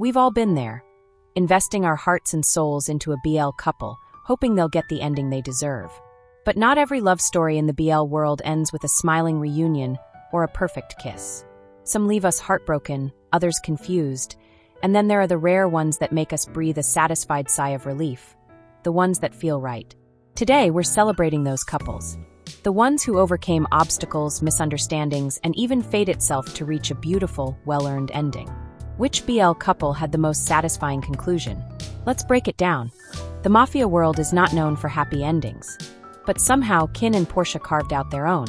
We've all been there, investing our hearts and souls into a BL couple, hoping they'll get the ending they deserve. But not every love story in the BL world ends with a smiling reunion or a perfect kiss. Some leave us heartbroken, others confused, and then there are the rare ones that make us breathe a satisfied sigh of relief, the ones that feel right. Today, we're celebrating those couples. The ones who overcame obstacles, misunderstandings, and even fate itself to reach a beautiful, well-earned ending. Which BL couple had the most satisfying conclusion? Let's break it down. The Mafia world is not known for happy endings. But somehow, Kin and Portia carved out their own.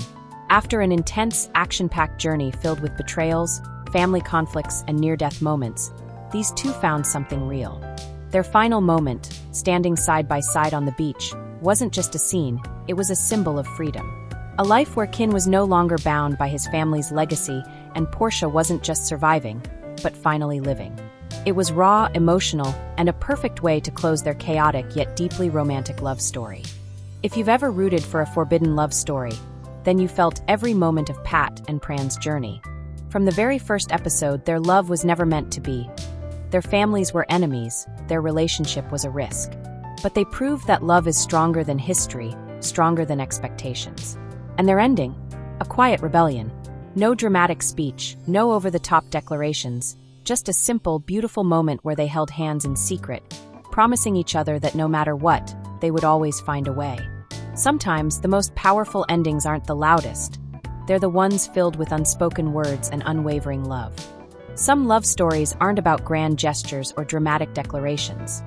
After an intense, action-packed journey filled with betrayals, family conflicts, and near-death moments, these two found something real. Their final moment, standing side by side on the beach, wasn't just a scene, it was a symbol of freedom. A life where Kin was no longer bound by his family's legacy, and Portia wasn't just surviving, but finally living. It was raw, emotional, and a perfect way to close their chaotic yet deeply romantic love story. If you've ever rooted for a forbidden love story, then you felt every moment of Pat and Pran's journey. From the very first episode, their love was never meant to be. Their families were enemies, their relationship was a risk. But they proved that love is stronger than history, stronger than expectations. And their ending? A quiet rebellion. No dramatic speech, no over-the-top declarations, just a simple, beautiful moment where they held hands in secret, promising each other that no matter what, they would always find a way. Sometimes, the most powerful endings aren't the loudest. They're the ones filled with unspoken words and unwavering love. Some love stories aren't about grand gestures or dramatic declarations.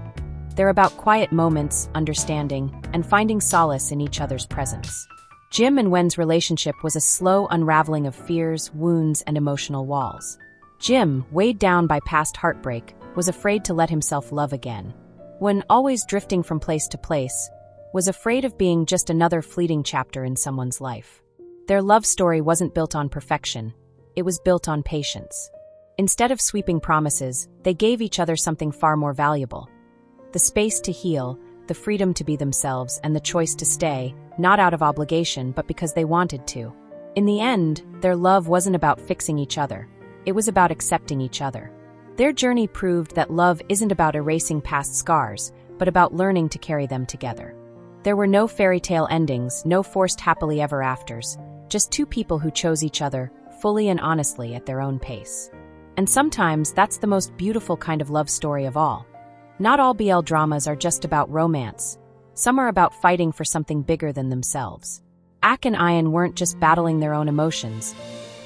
They're about quiet moments, understanding, and finding solace in each other's presence. Jim and Wen's relationship was a slow unraveling of fears, wounds, and emotional walls. Jim, weighed down by past heartbreak, was afraid to let himself love again. Wen, always drifting from place to place, was afraid of being just another fleeting chapter in someone's life. Their love story wasn't built on perfection, it was built on patience. Instead of sweeping promises, they gave each other something far more valuable. The space to heal, the freedom to be themselves, and the choice to stay, not out of obligation but because they wanted to. In the end, their love wasn't about fixing each other, it was about accepting each other. Their journey proved that love isn't about erasing past scars, but about learning to carry them together. There were no fairy tale endings, no forced happily ever afters, just two people who chose each other, fully and honestly at their own pace. And sometimes that's the most beautiful kind of love story of all. Not all BL dramas are just about romance. Some are about fighting for something bigger than themselves. Ak and Ian weren't just battling their own emotions,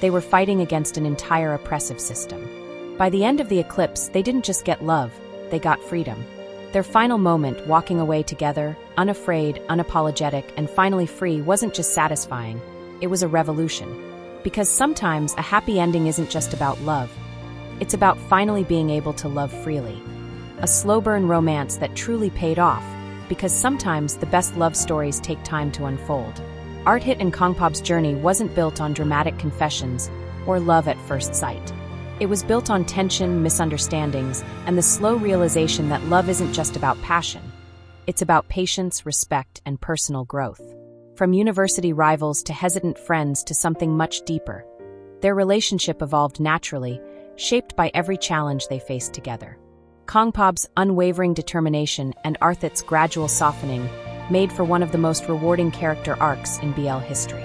they were fighting against an entire oppressive system. By the end of the eclipse, they didn't just get love, they got freedom. Their final moment, walking away together, unafraid, unapologetic, and finally free, wasn't just satisfying, it was a revolution. Because sometimes a happy ending isn't just about love, it's about finally being able to love freely. A slow-burn romance that truly paid off, because sometimes the best love stories take time to unfold. Art Hit and Kongpop's journey wasn't built on dramatic confessions or love at first sight. It was built on tension, misunderstandings, and the slow realization that love isn't just about passion. It's about patience, respect, and personal growth. From university rivals to hesitant friends to something much deeper, their relationship evolved naturally, shaped by every challenge they faced together. Kongpop's unwavering determination and Arthit's gradual softening made for one of the most rewarding character arcs in BL history.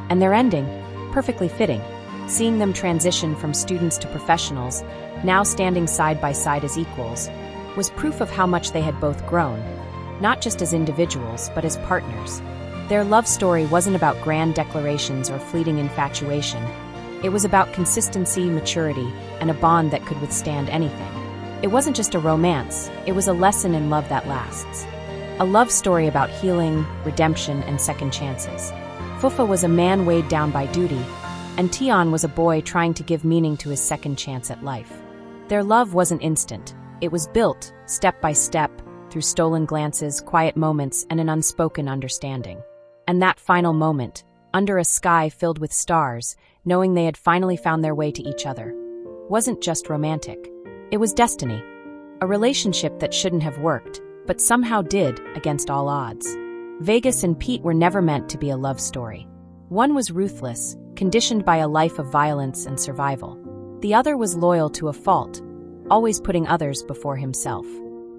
And their ending, perfectly fitting, seeing them transition from students to professionals, now standing side by side as equals, was proof of how much they had both grown, not just as individuals, but as partners. Their love story wasn't about grand declarations or fleeting infatuation. It was about consistency, maturity, and a bond that could withstand anything. It wasn't just a romance, it was a lesson in love that lasts. A love story about healing, redemption, and second chances. Fufa was a man weighed down by duty, and Tion was a boy trying to give meaning to his second chance at life. Their love wasn't instant. It was built, step by step, through stolen glances, quiet moments, and an unspoken understanding. And that final moment, under a sky filled with stars, knowing they had finally found their way to each other, wasn't just romantic. It was destiny. A relationship that shouldn't have worked, but somehow did against all odds. Vegas and Pete were never meant to be a love story. One was ruthless, conditioned by a life of violence and survival. The other was loyal to a fault, always putting others before himself.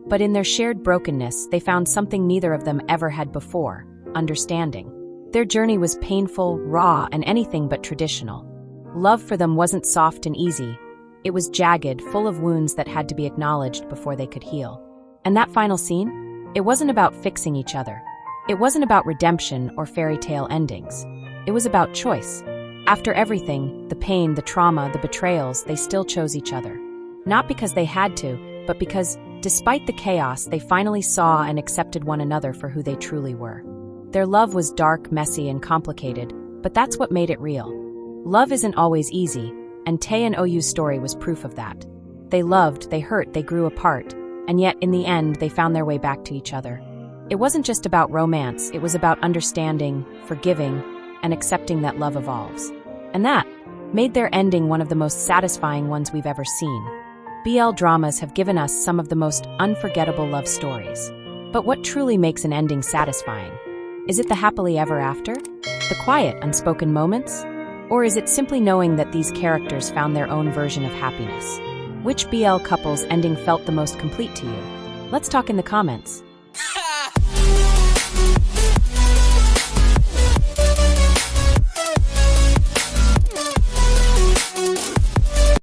But in their shared brokenness, they found something neither of them ever had before: understanding. Their journey was painful, raw, and anything but traditional. Love for them wasn't soft and easy. It was jagged, full of wounds that had to be acknowledged before they could heal. And that final scene? It wasn't about fixing each other. It wasn't about redemption or fairy tale endings. It was about choice. After everything, the pain, the trauma, the betrayals, they still chose each other. Not because they had to, but because, despite the chaos, they finally saw and accepted one another for who they truly were. Their love was dark, messy, and complicated, but that's what made it real. Love isn't always easy, and Tae and Oyu's story was proof of that. They loved, they hurt, they grew apart, and yet, in the end, they found their way back to each other. It wasn't just about romance, it was about understanding, forgiving, and accepting that love evolves. And that made their ending one of the most satisfying ones we've ever seen. BL dramas have given us some of the most unforgettable love stories. But what truly makes an ending satisfying? Is it the happily ever after? The quiet, unspoken moments? Or is it simply knowing that these characters found their own version of happiness? Which BL couple's ending felt the most complete to you? Let's talk in the comments.